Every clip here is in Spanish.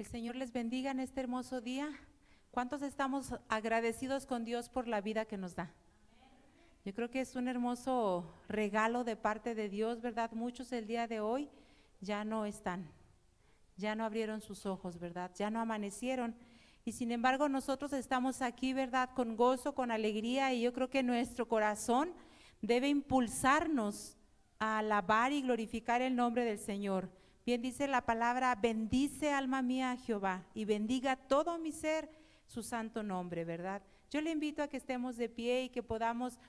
El Señor les bendiga en este hermoso día. ¿Cuántos estamos agradecidos con Dios por la vida que nos da? Yo creo que es un hermoso regalo de parte de Dios, ¿verdad? Muchos el día de hoy ya no están, ya no abrieron sus ojos, ¿verdad? Ya no amanecieron. Y sin embargo nosotros estamos aquí, ¿verdad? Con gozo, con alegría, y yo creo que nuestro corazón debe impulsarnos a alabar y glorificar el nombre del Señor. Bien dice la palabra: bendice alma mía a Jehová y bendiga todo mi ser su santo nombre, ¿verdad? Yo le invito a que estemos de pie y que podamos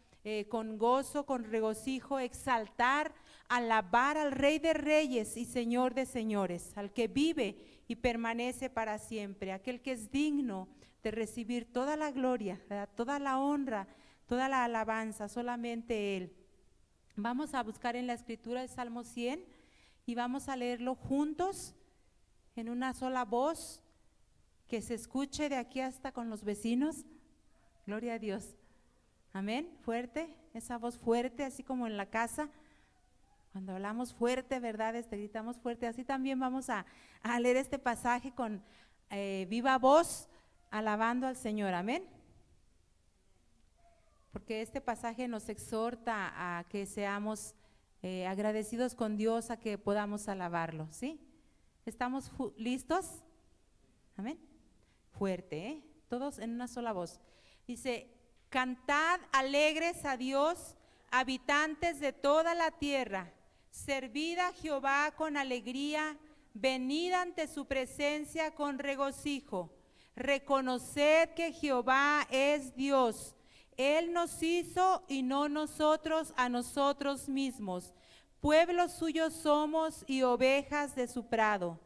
con gozo, con regocijo, exaltar, alabar al Rey de Reyes y Señor de Señores, al que vive y permanece para siempre, aquel que es digno de recibir toda la gloria, ¿verdad? Toda la honra, toda la alabanza, solamente Él. Vamos a buscar en la escritura el Salmo 100 y vamos a leerlo juntos en una sola voz, que se escuche de aquí hasta con los vecinos. Gloria a Dios. Amén. Fuerte, esa voz fuerte, así como en la casa. Cuando hablamos fuerte, ¿verdad? Gritamos fuerte. Así también vamos a leer este pasaje con viva voz, alabando al Señor. Amén. Porque este pasaje nos exhorta a que seamos agradecidos con Dios, a que podamos alabarlo, ¿sí? ¿Estamos listos? Amén. Fuerte, ¿eh? Todos en una sola voz. Dice: cantad alegres a Dios, habitantes de toda la tierra, servid a Jehová con alegría, venid ante su presencia con regocijo, reconoced que Jehová es Dios. Él nos hizo y no nosotros a nosotros mismos. Pueblo suyo somos y ovejas de su prado.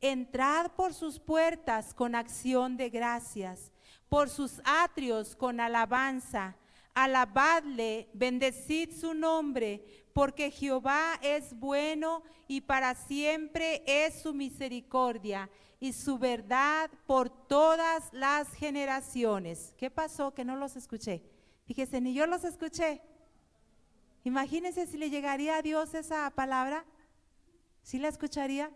Entrad por sus puertas con acción de gracias, por sus atrios con alabanza. Alabadle, bendecid su nombre, porque Jehová es bueno y para siempre es su misericordia y su verdad por todas las generaciones. ¿Qué pasó? Que no los escuché. Fíjese, ni yo los escuché. Imagínense si le llegaría a Dios esa palabra. ¿Sí la escucharía?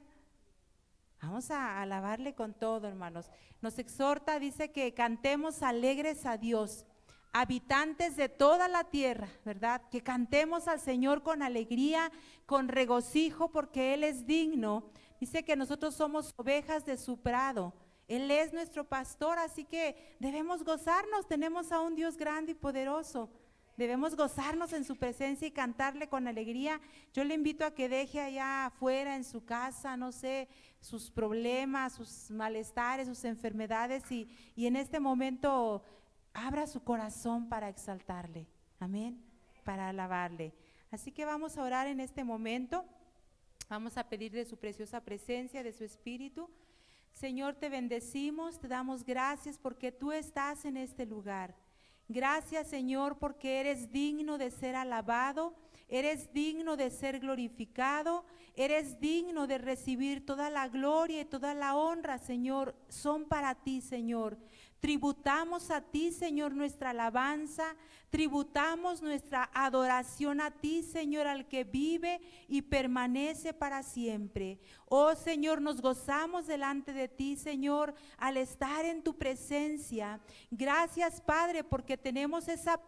Vamos a alabarle con todo, hermanos. Nos exhorta, dice que cantemos alegres a Dios, habitantes de toda la tierra, ¿verdad? Que cantemos al Señor con alegría, con regocijo, porque Él es digno. Dice que nosotros somos ovejas de su prado. Él es nuestro pastor, así que debemos gozarnos. Tenemos a un Dios grande y poderoso. Debemos gozarnos en su presencia y cantarle con alegría. Yo le invito a que deje allá afuera en su casa, no sé, sus problemas, sus malestares, sus enfermedades, y en este momento abra su corazón para exaltarle. Amén. Para alabarle. Así que vamos a orar en este momento. Vamos a pedir de su preciosa presencia, de su espíritu. Señor, te bendecimos, te damos gracias porque tú estás en este lugar. Gracias, Señor, porque eres digno de ser alabado, eres digno de ser glorificado, eres digno de recibir toda la gloria y toda la honra, Señor, son para ti, Señor. Tributamos a ti, Señor, nuestra alabanza, tributamos nuestra adoración a ti, Señor, al que vive y permanece para siempre. Oh, Señor, nos gozamos delante de ti, Señor, al estar en tu presencia. Gracias, Padre, porque tenemos esa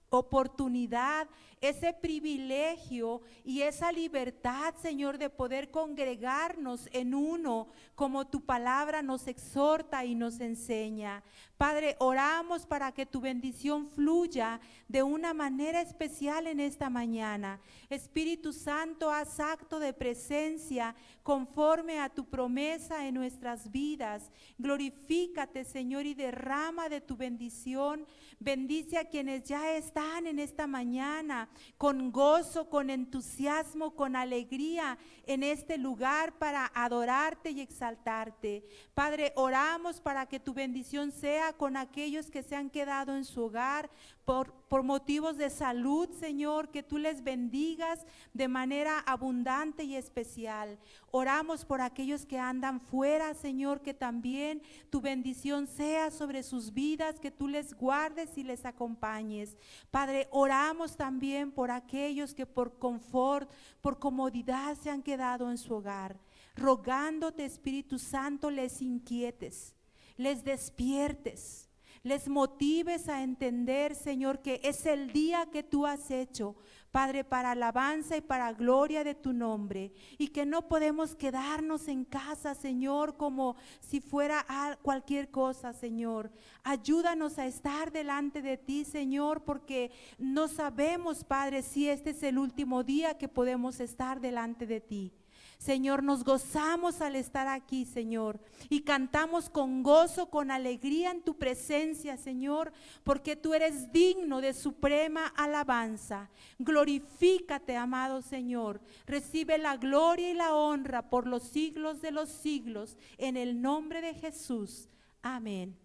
oportunidad, ese privilegio y esa libertad, Señor, de poder congregarnos en uno, como tu palabra nos exhorta y nos enseña. Padre, oramos para que tu bendición fluya de una manera especial en esta mañana. Espíritu Santo, haz acto de presencia conforme a tu promesa en nuestras vidas. Glorifícate, Señor, y derrama de tu bendición. Bendice a quienes ya están en esta mañana con gozo, con entusiasmo, con alegría en este lugar para adorarte y exaltarte. Padre, oramos para que tu bendición sea con aquellos que se han quedado en su hogar por motivos de salud, Señor, que tú les bendigas de manera abundante y especial. Oramos por aquellos que andan fuera, Señor, que también tu bendición sea sobre sus vidas, que tú les guardes y les acompañes. Padre, oramos también por aquellos que por confort, por comodidad se han quedado en su hogar. rogándote, Espíritu Santo, les inquietes, les despiertes, les motives a entender, Señor, que es el día que tú has hecho, Padre, para alabanza y para gloria de tu nombre, y que no podemos quedarnos en casa, Señor, como si fuera cualquier cosa, Señor. Ayúdanos a estar delante de ti, Señor, porque no sabemos, Padre, si este es el último día que podemos estar delante de ti. Señor, nos gozamos al estar aquí, Señor, y cantamos con gozo, con alegría en tu presencia, Señor, porque tú eres digno de suprema alabanza. Glorifícate, amado Señor, recibe la gloria y la honra por los siglos de los siglos, en el nombre de Jesús. Amén.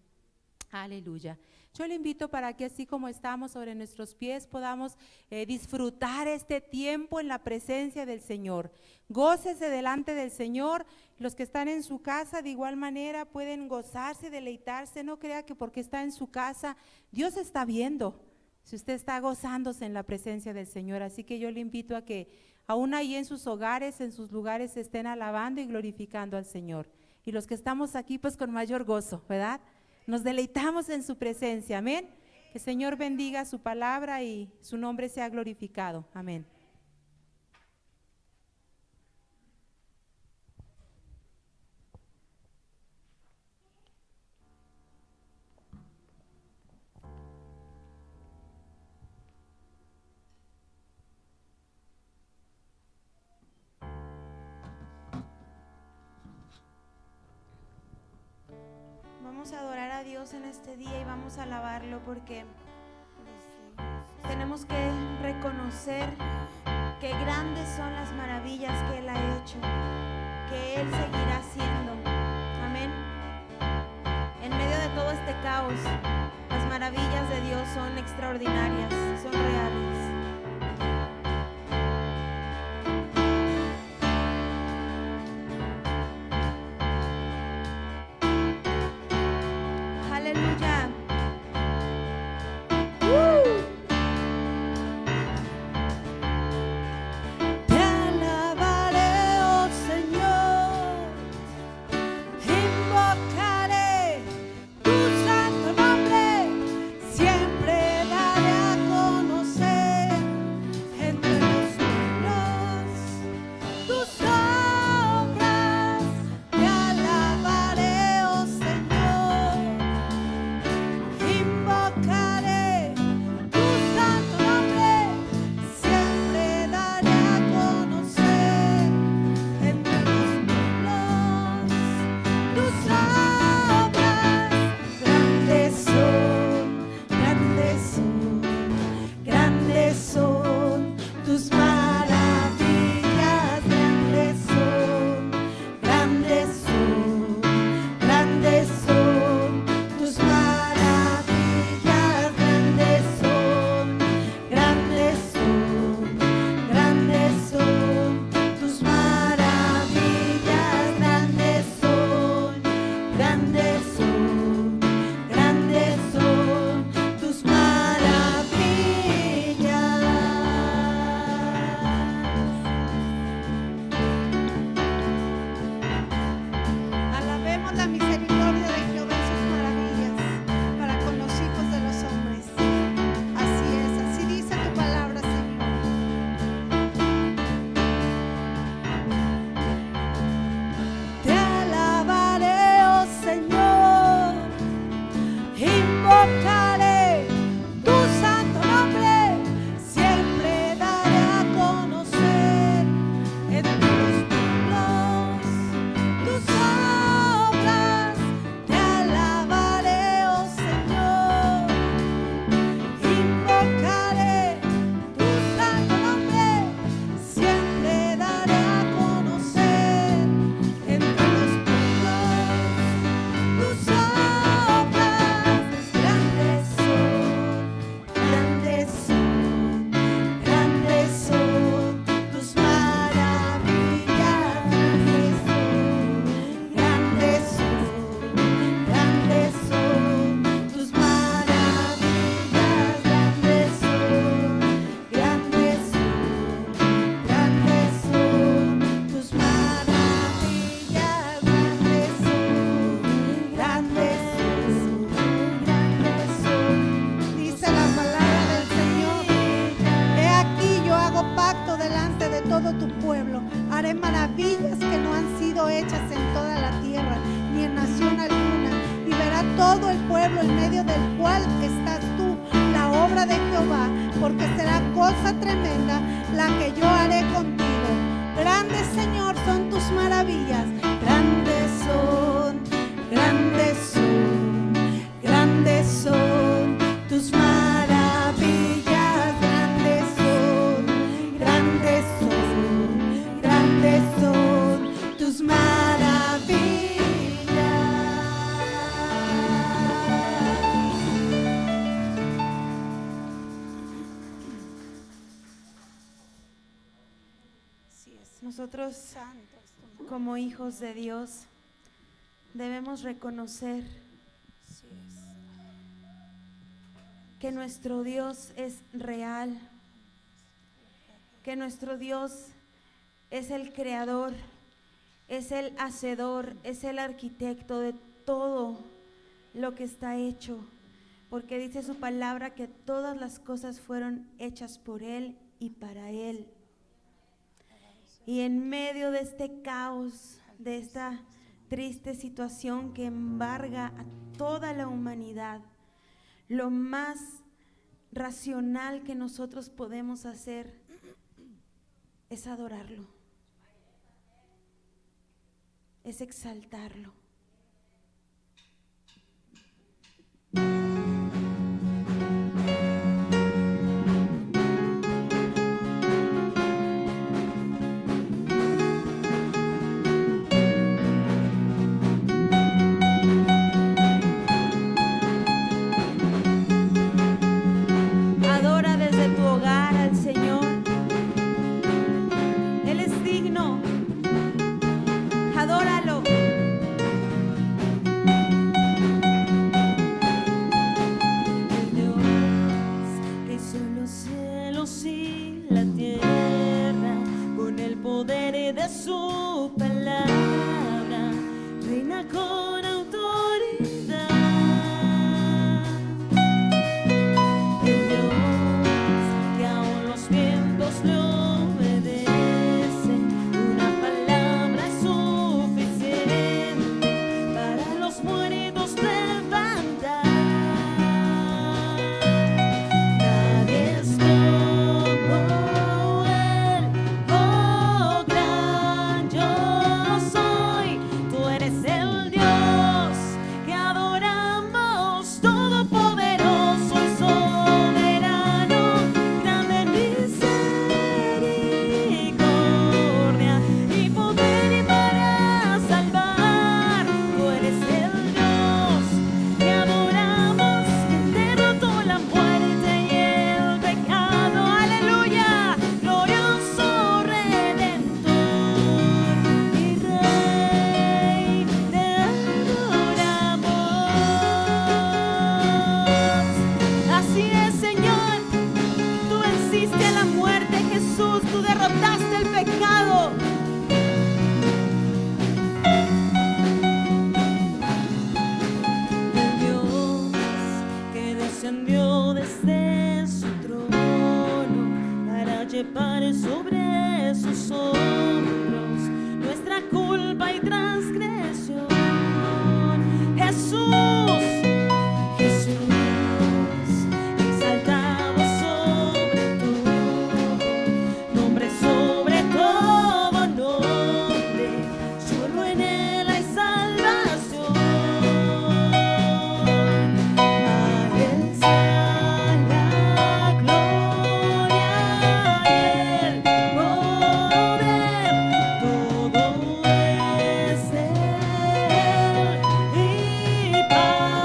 Aleluya. Yo le invito para que así como estamos sobre nuestros pies podamos disfrutar este tiempo en la presencia del Señor. Gócese delante del Señor. Los que están en su casa de igual manera pueden gozarse, deleitarse. No crea que porque está en su casa Dios está viendo si usted está gozándose en la presencia del Señor. Así que yo le invito a que aún ahí en sus hogares, en sus lugares, estén alabando y glorificando al Señor. Y los que estamos aquí pues con mayor gozo, ¿verdad? Nos deleitamos en su presencia, amén. Que el Señor bendiga su palabra y su nombre sea glorificado, amén. Vamos a adorar a Dios en este día y vamos a alabarlo porque tenemos que reconocer que grandes son las maravillas que Él ha hecho, que Él seguirá haciendo. Amén. En medio de todo este caos, las maravillas de Dios son extraordinarias, son reales. Aleluya. Te alabaré, oh Señor, invocaré tu santo nombre, siempre daré a conocer Jehová, porque será cosa tremenda la que yo haré contigo. Grandes, Señor, son tus maravillas. Grandes son, grandes son, grandes son tus maravillas. Grandes son, grandes son, grandes son tus Nosotros, como hijos de Dios, debemos reconocer que nuestro Dios es real, que nuestro Dios es el creador, es el hacedor, es el arquitecto de todo lo que está hecho, porque dice su palabra que todas las cosas fueron hechas por Él y para Él. Y en medio de este caos, de esta triste situación que embarga a toda la humanidad, lo más racional que nosotros podemos hacer es adorarlo, es exaltarlo. Adora desde tu hogar al Señor. Él es digno. Adóralo. El Dios que hizo los cielos y la tierra, con el poder de su palabra, reina con autoridad. El Dios que aún los vientos le obedecen, una palabra es suficiente para los muertos levantar. Nadie es como Él, oh gran yo soy. Tú eres el Dios que adoramos, todopoderoso y soberano, grande en misericordia y poder y para salvar. Tú eres el Dios que adoramos, quien derrotó la muerte y el pecado. Aleluya, glorioso Redentor y Rey, te adoramos. Así es, Señor, tú venciste a la muerte, Jesús, tú derrotaste el pecado. El Dios que descendió desde su trono para llevar sobre sus hombros nuestra culpa y transgresión. Jesús, Jesús, exaltado sobre todo, nombre sobre todo nombre, solo en Él hay salvación. A Él sea la gloria, a Él poder, todo es de Él y para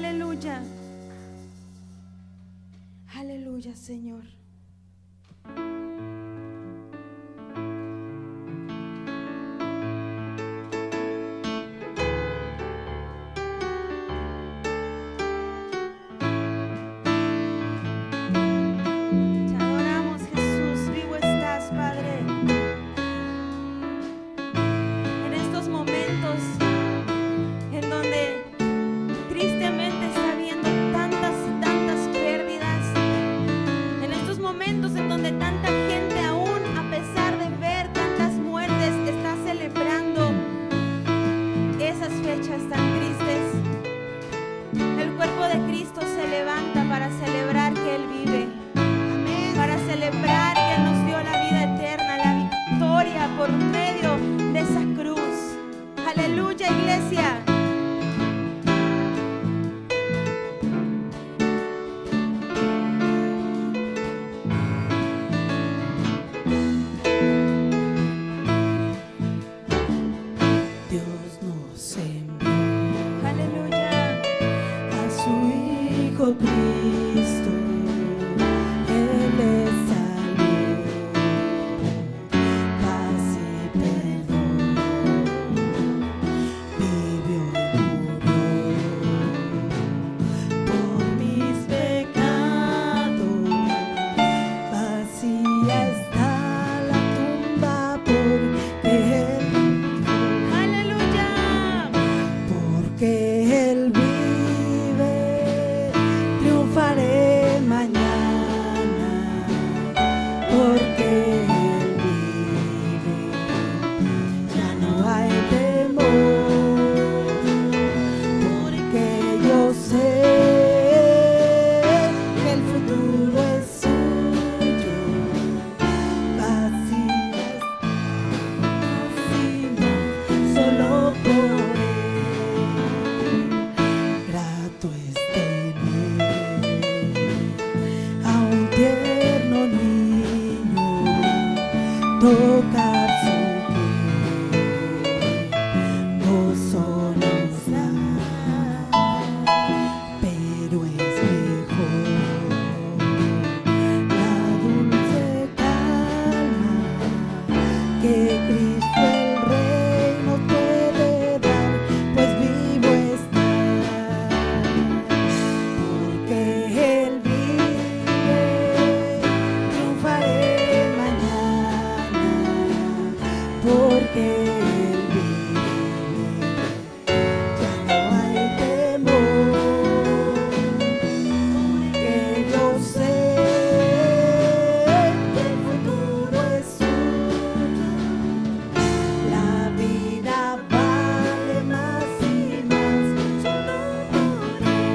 Aleluya. Aleluya, Señor. Te adoramos, Jesús. Vivo estás, Padre. En estos momentos en donde tristemente está habiendo tantas y tantas pérdidas, en estos momentos en donde tanta gente aún, a pesar de ver tantas muertes, está celebrando esas fechas tan tristes, el cuerpo de Cristo se levanta para celebrar que Él vive, para celebrar que Él nos dio la vida eterna, la victoria por medio de esa cruz. Aleluya, iglesia. Dios nos envió Aleluya. a su Hijo Cristo. Él es salud, paz y perdón. Vivió y murió por mis pecados. Vacía está la tumba porque Él, Aleluya. porque Él vive, triunfaré mañana, porque Él vive, ya no hay temor, porque yo sé que el futuro es suyo, vacías solo por Él, grato es tener a un tierno niño, tocar su piel, gozo nos da, pero es mejor la dulce calma que Cristo el Rey nos puede dar, pues vivo está, porque Él vive, triunfaré mañana, porque Él vive, ya no hay temor, porque yo sé que el futuro es suyo. La vida vale más y más solo por Él.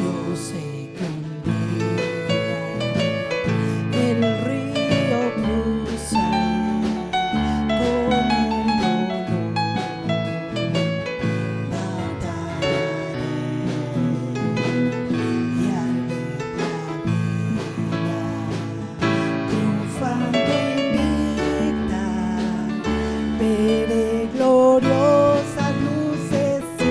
Yo sé que un día el río cruza con el dolor, batallaré y al ver la vida triunfando invicta, veré gloriosas luces y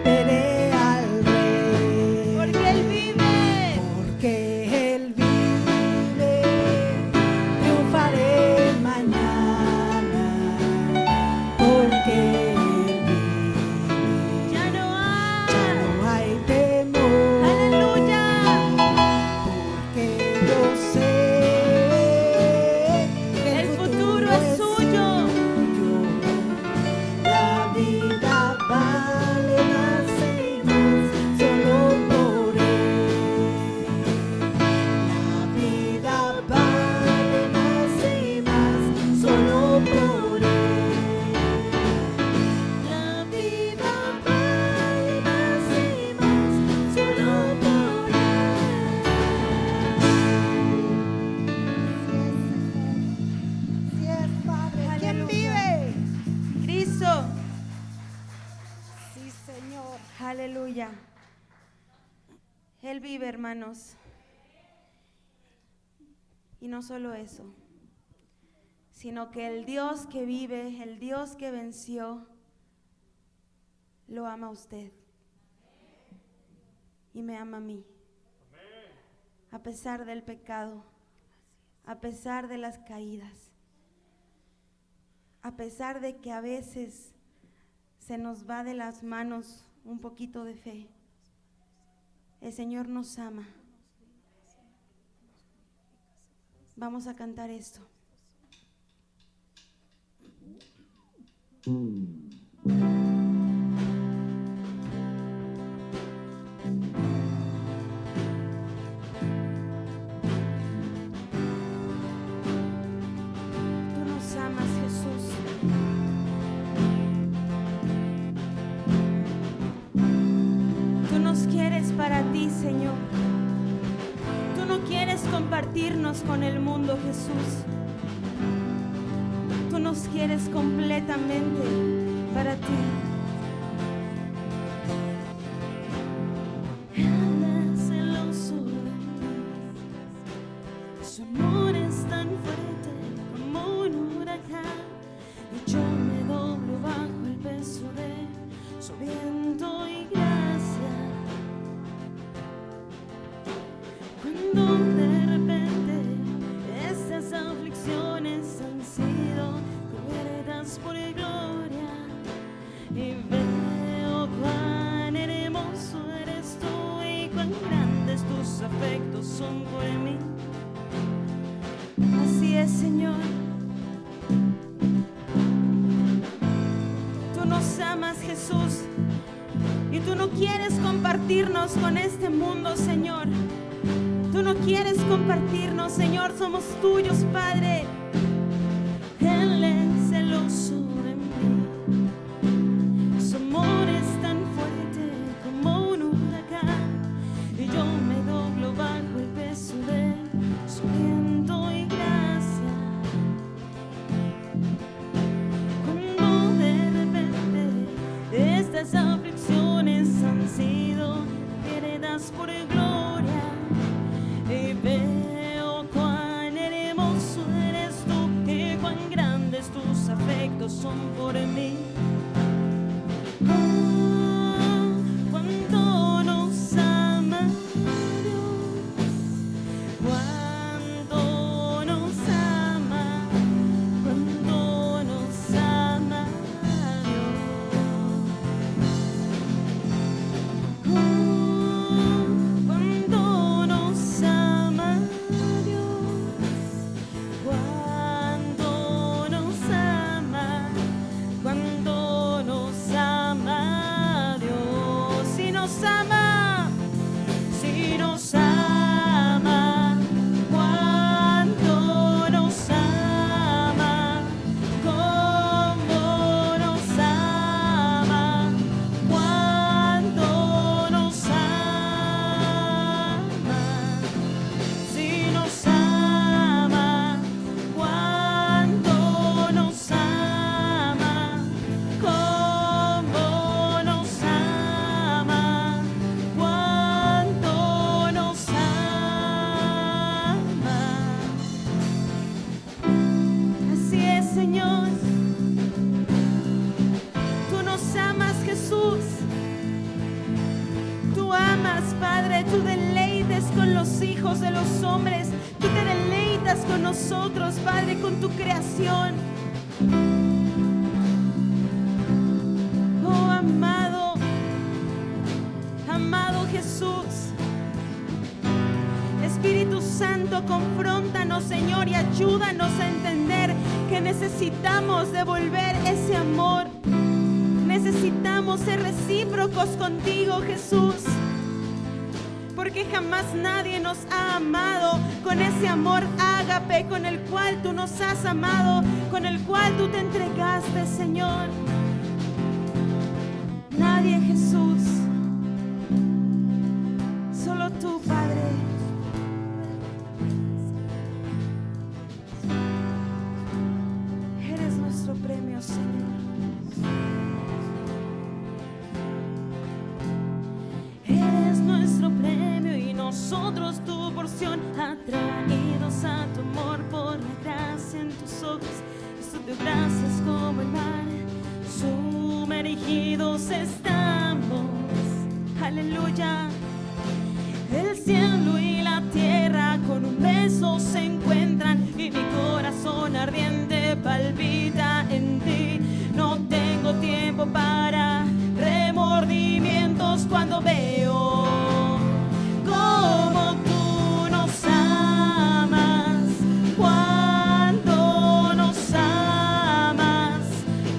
veré al Rey. Porque Él vive. Porque Él vive, triunfaré mañana, porque Él vive, Ya no ya no hay temor. Aleluya. Porque yo sé que El futuro es suyo. la vida vale más y más solo por Él. La vida vale más y más solo por Él. La vida vale más y más solo por Él. Sí es, Padre. ¿Quién Aleluya. vive? Cristo. Sí, Señor. Aleluya. Él vive, hermanos. Y no solo eso, sino que el Dios que vive, el Dios que venció, lo ama a usted. y me ama a mí. A pesar del pecado, a pesar de las caídas, a pesar de que a veces se nos va de las manos un poquito de fe, el Señor nos ama. Vamos a cantar esto. Para ti, Señor. Tú no quieres compartirnos con el mundo, Jesús. Tú nos quieres completamente para ti. Él es celoso de mí. Su amor es tan fuerte como un huracán, y yo me doblo bajo el peso de su viento y gracia. Cuando de repente estas aflicciones han sido cubiertas por gloria, y veo cuán hermoso eres tú y cuán grandes tus afectos son por mí. Así es, Señor. Tú nos amas, Jesús, y tú no quieres compartirnos con este mundo, Señor. Tú no quieres compartirnos, Señor, somos tuyos, Padre. Él es celoso de mí. Su amor es tan fuerte como un huracán, y yo me doblo bajo el peso de su viento y gracia. Cuando de repente estas aflicciones han sido heredadas por gloria, y veo cuán hermoso eres tú y cuán grandes tus afectos son por mí. Oh, cuánto nos ama Dios, cuánto nos ama, cuánto nos ama Dios. Tú deleites con los hijos de los hombres. Tú te deleitas con nosotros, Padre, con tu creación. Oh, amado, amado Jesús. Espíritu Santo, confróntanos, Señor, y ayúdanos a entender que necesitamos devolver ese amor. Necesitamos ser recíprocos contigo, Jesús. Porque jamás nadie nos ha amado con ese amor ágape con el cual tú nos has amado, con el cual tú te entregaste, Señor. Nadie, Jesús. Solo tú, Padre. Eres nuestro premio, Señor. Eres nuestro premio y nosotros tu porción, atraídos a tu amor por la gracia en tus ojos. Esto te gracias como el mar, sumergidos estamos. Aleluya. El cielo y la tierra con un beso se encuentran y mi corazón ardiente palpita en ti. No tengo tiempo para remordimientos cuando veo cómo tú nos amas, cuando nos amas,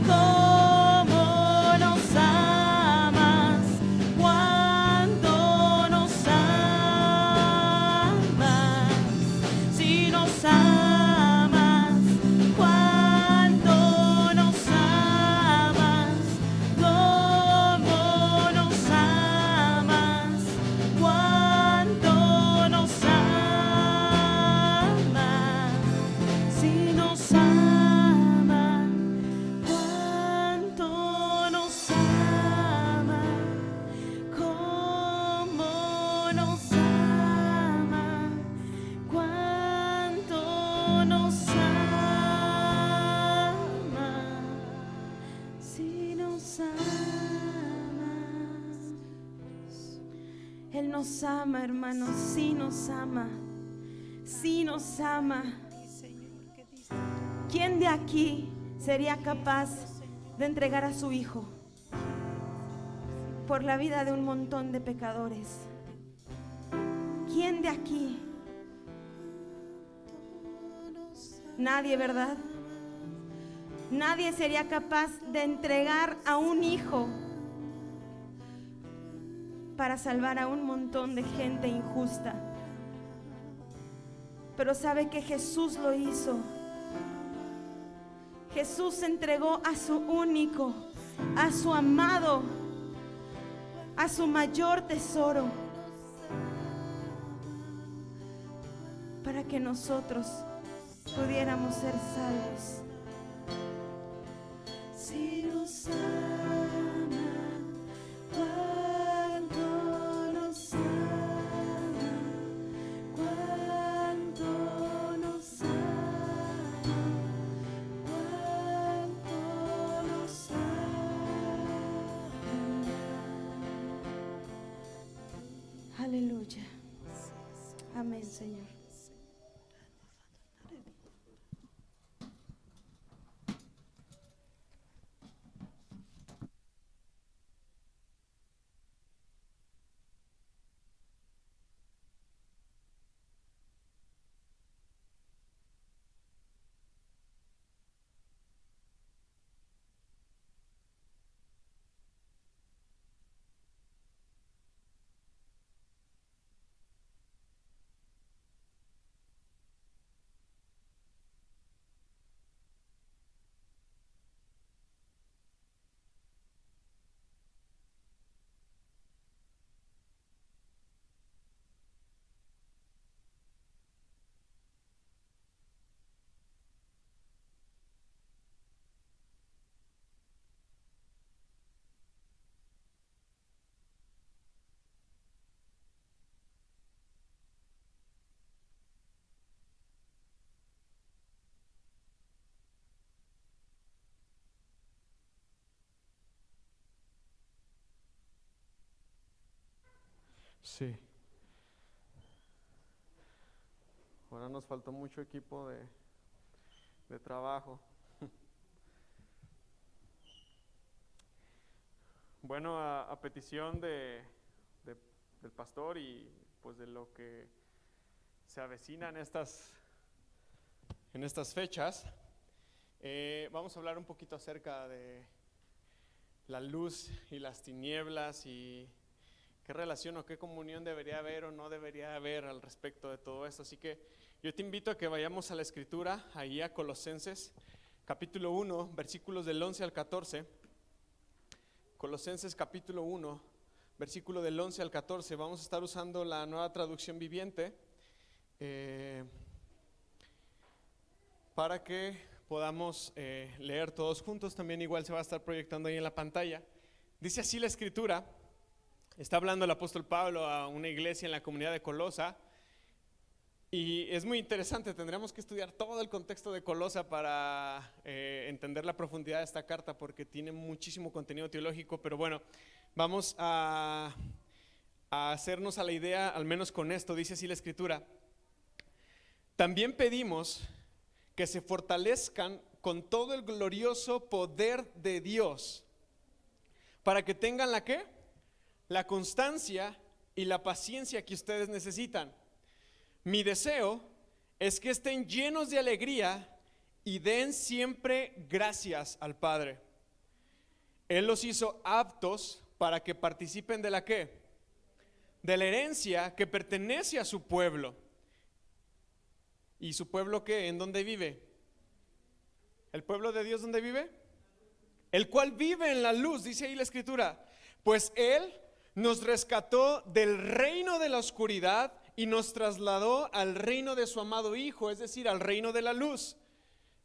cómo nos amas, cuando nos amas, si nos amas, cuando nos amas, cómo nos amas, cuando nos amas, si nos amas, cuánto nos ama, cómo nos ama, cuánto nos ama, si nos ama. Él nos ama, hermanos, sí nos ama, sí nos ama. ¿Quién de aquí sería capaz de entregar a su hijo por la vida de un montón de pecadores? ¿Quién de aquí? Nadie, ¿verdad? Nadie sería capaz de entregar a un hijo para salvar a un montón de gente injusta. Pero sabe que Jesús lo hizo. Jesús entregó a su único, a su amado, a su mayor tesoro, para que nosotros pudiéramos ser salvos. Si nos ama, cuánto nos ama, cuánto nos ama, cuánto nos ama. Aleluya. Amén, Señor. Sí. Ahora nos faltó mucho equipo de trabajo. Bueno, a petición del pastor y pues de lo que se avecina en estas fechas, vamos a hablar un poquito acerca de la luz y las tinieblas y qué relación o qué comunión debería haber o no debería haber al respecto de todo esto. Así que yo te invito a que vayamos a la escritura, ahí a Colosenses capítulo 1, versículos del 11 al 14. Colosenses capítulo 1, versículo del 11 al 14. Vamos a estar usando la Nueva Traducción Viviente para que podamos leer todos juntos. También igual se va a estar proyectando ahí en la pantalla. Dice así la escritura. Está hablando el apóstol Pablo a una iglesia en la comunidad de Colosa y es muy interesante, tendríamos que estudiar todo el contexto de Colosa para entender la profundidad de esta carta porque tiene muchísimo contenido teológico, pero bueno, vamos a hacernos a la idea, al menos con esto, dice así la Escritura. También pedimos que se fortalezcan con todo el glorioso poder de Dios, para que tengan la ¿qué? La constancia y la paciencia que ustedes necesitan. Mi deseo es que estén llenos de alegría y den siempre gracias al Padre. Él los hizo aptos para que participen de la ¿qué? De la herencia que pertenece a su pueblo. ¿Y su pueblo qué? ¿En dónde vive? ¿El pueblo de Dios dónde vive? El cual vive en la luz, dice ahí la Escritura. Pues Él nos rescató del reino de la oscuridad y nos trasladó al reino de su amado Hijo, es decir, al reino de la luz.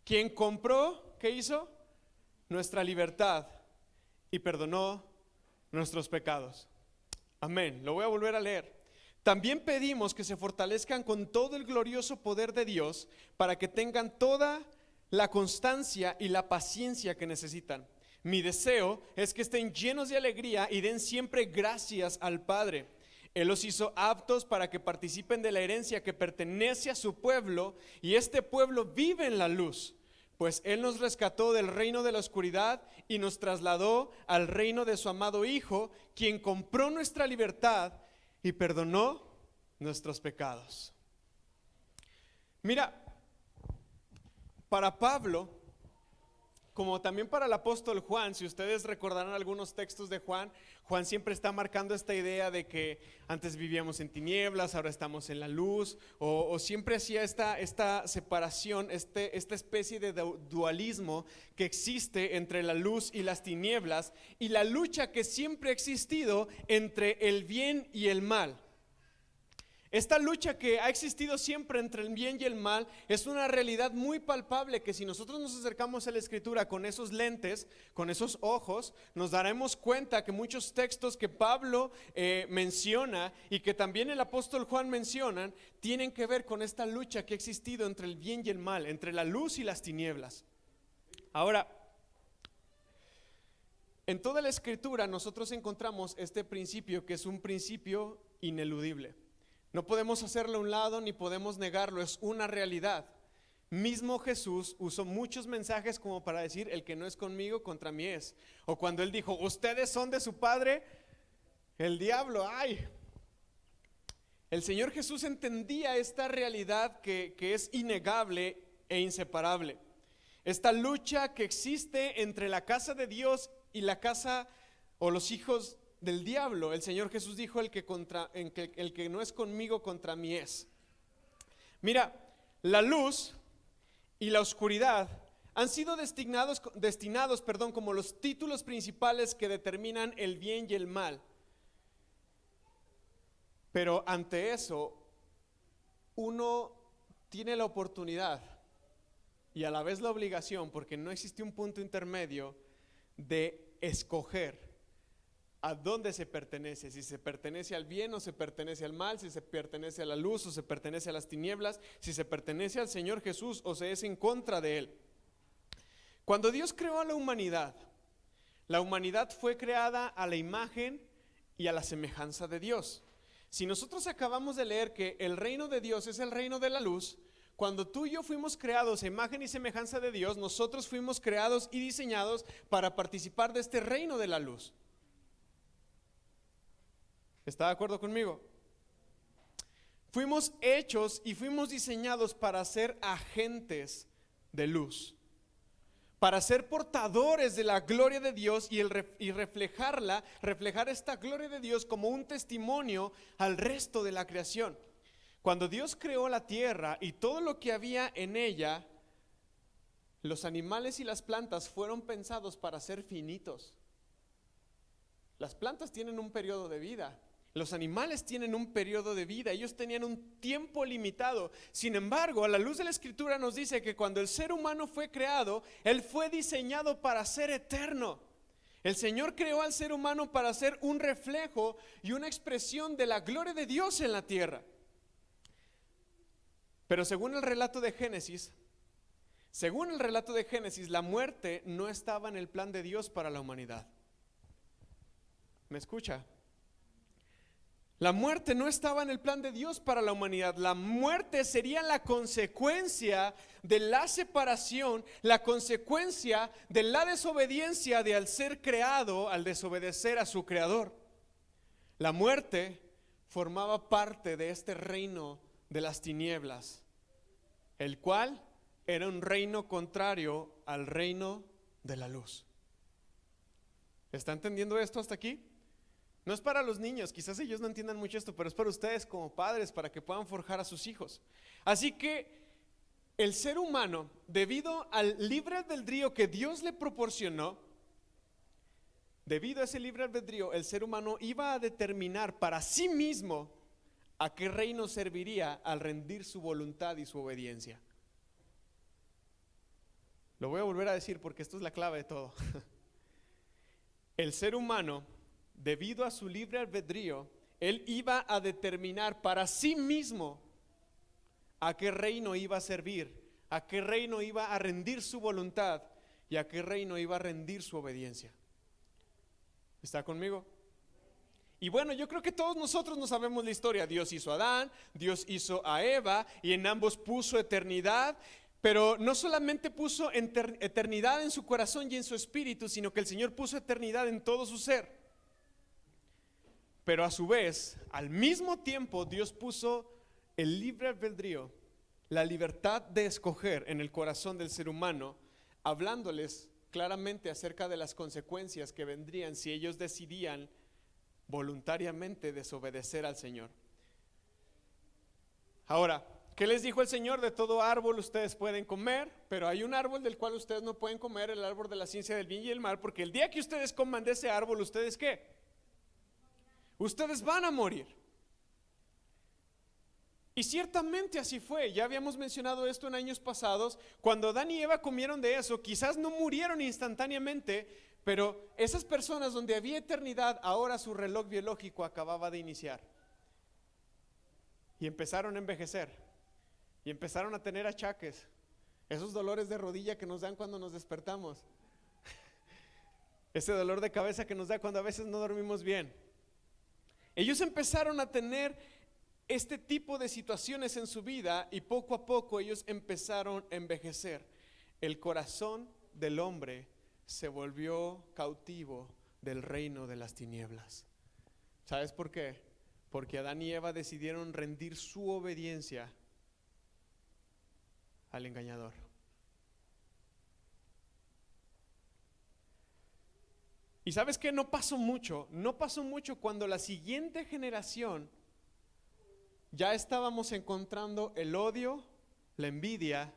Quien compró, ¿qué hizo? Nuestra libertad y perdonó nuestros pecados. Amén. Lo voy a volver a leer. También pedimos que se fortalezcan con todo el glorioso poder de Dios para que tengan toda la constancia y la paciencia que necesitan. Mi deseo es que estén llenos de alegría y den siempre gracias al Padre. Él los hizo aptos para que participen de la herencia que pertenece a su pueblo, y este pueblo vive en la luz, pues Él nos rescató del reino de la oscuridad y nos trasladó al reino de su amado Hijo, quien compró nuestra libertad y perdonó nuestros pecados. Mira, para Pablo, como también para el apóstol Juan, si ustedes recordarán algunos textos de Juan, Juan siempre está marcando esta idea de que antes vivíamos en tinieblas, ahora estamos en la luz, o siempre hacía esta separación, esta especie de dualismo que existe entre la luz y las tinieblas, y la lucha que siempre ha existido entre el bien y el mal. Esta lucha que ha existido siempre entre el bien y el mal es una realidad muy palpable que si nosotros nos acercamos a la Escritura con esos lentes, con esos ojos, nos daremos cuenta que muchos textos que Pablo menciona y que también el apóstol Juan mencionan, tienen que ver con esta lucha que ha existido entre el bien y el mal, entre la luz y las tinieblas. Ahora, en toda la Escritura nosotros encontramos este principio que es un principio ineludible. No podemos hacerlo a un lado ni podemos negarlo, es una realidad. Mismo Jesús usó muchos mensajes como para decir: el que no es conmigo, contra mí es. O cuando Él dijo: ustedes son de su padre, el diablo, ¡ay! El Señor Jesús entendía esta realidad que es innegable e inseparable. Esta lucha que existe entre la casa de Dios y la casa o los hijos del diablo. El Señor Jesús dijo: el que no es conmigo, contra mí es. Mira, la luz y la oscuridad han sido destinados como los títulos principales que determinan el bien y el mal. Pero ante eso, uno tiene la oportunidad y a la vez la obligación, porque no existe un punto intermedio, de escoger a dónde se pertenece, si se pertenece al bien o se pertenece al mal, si se pertenece a la luz o se pertenece a las tinieblas, si se pertenece al Señor Jesús o se es en contra de Él. Cuando Dios creó a la humanidad fue creada a la imagen y a la semejanza de Dios. Si nosotros acabamos de leer que el reino de Dios es el reino de la luz, cuando tú y yo fuimos creados a imagen y semejanza de Dios, nosotros fuimos creados y diseñados para participar de este reino de la luz. ¿Está de acuerdo conmigo? Fuimos hechos y fuimos diseñados para ser agentes de luz, para ser portadores de la gloria de Dios y reflejar esta gloria de Dios como un testimonio al resto de la creación. Cuando Dios creó la tierra y todo lo que había en ella, los animales y las plantas fueron pensados para ser finitos. Las plantas tienen un periodo de vida. Los animales tienen un periodo de vida, ellos tenían un tiempo limitado. Sin embargo, a la luz de la Escritura nos dice que cuando el ser humano fue creado, él fue diseñado para ser eterno. El Señor creó al ser humano para ser un reflejo y una expresión de la gloria de Dios en la tierra. Pero según el relato de Génesis, la muerte no estaba en el plan de Dios para la humanidad. ¿Me escucha? La muerte no estaba en el plan de Dios para la humanidad. La muerte sería la consecuencia de la separación, la consecuencia de la desobediencia de al ser creado, al desobedecer a su creador. La muerte formaba parte de este reino de las tinieblas, el cual era un reino contrario al reino de la luz. ¿Está entendiendo esto hasta aquí? No es para los niños, quizás ellos no entiendan mucho esto, pero es para ustedes como padres, para que puedan forjar a sus hijos. Así que el ser humano, debido al libre albedrío que Dios le proporcionó, debido a ese libre albedrío, el ser humano iba a determinar para sí mismo a qué reino serviría al rendir su voluntad y su obediencia. Lo voy a volver a decir porque esto es la clave de todo. El ser humano, debido a su libre albedrío, él iba a determinar para sí mismo a qué reino iba a servir, a qué reino iba a rendir su voluntad y a qué reino iba a rendir su obediencia. ¿Está conmigo? Y bueno, yo creo que todos nosotros no sabemos la historia. Dios hizo a Adán, Dios hizo a Eva y en ambos puso eternidad. Pero no solamente puso eternidad en su corazón y en su espíritu, sino que el Señor puso eternidad en todo su ser. Pero a su vez, al mismo tiempo, Dios puso el libre albedrío, la libertad de escoger en el corazón del ser humano, hablándoles claramente acerca de las consecuencias que vendrían si ellos decidían voluntariamente desobedecer al Señor. Ahora, ¿qué les dijo el Señor? De todo árbol ustedes pueden comer, pero hay un árbol del cual ustedes no pueden comer, el árbol de la ciencia del bien y el mal, porque el día que ustedes coman de ese árbol, ¿ustedes qué? Ustedes van a morir. Y ciertamente así fue. Ya habíamos mencionado esto en años pasados. Cuando Adán y Eva comieron de eso, quizás no murieron instantáneamente, pero esas personas donde había eternidad, ahora su reloj biológico acababa de iniciar. Y empezaron a envejecer. Y empezaron a tener achaques, esos dolores de rodilla que nos dan cuando nos despertamos, ese dolor de cabeza que nos da cuando a veces no dormimos bien. Ellos empezaron a tener este tipo de situaciones en su vida y poco a poco ellos empezaron a envejecer. El corazón del hombre se volvió cautivo del reino de las tinieblas. ¿Sabes por qué? Porque Adán y Eva decidieron rendir su obediencia al engañador. Y sabes que no pasó mucho cuando la siguiente generación ya estábamos encontrando el odio, la envidia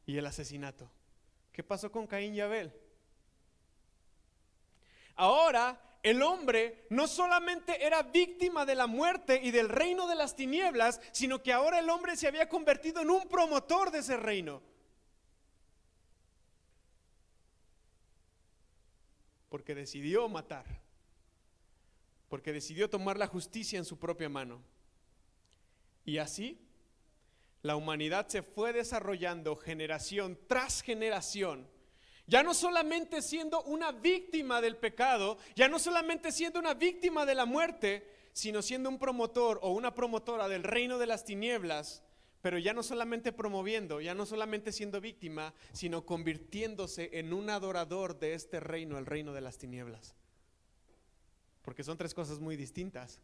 y el asesinato. ¿Qué pasó con Caín y Abel? Ahora el hombre no solamente era víctima de la muerte y del reino de las tinieblas, sino que ahora el hombre se había convertido en un promotor de ese reino. Porque decidió matar, porque decidió tomar la justicia en su propia mano. Y así, la humanidad se fue desarrollando generación tras generación, ya no solamente siendo una víctima del pecado, ya no solamente siendo una víctima de la muerte, sino siendo un promotor o una promotora del reino de las tinieblas, pero ya no solamente promoviendo, ya no solamente siendo víctima, sino convirtiéndose en un adorador de este reino, el reino de las tinieblas. Porque son tres cosas muy distintas: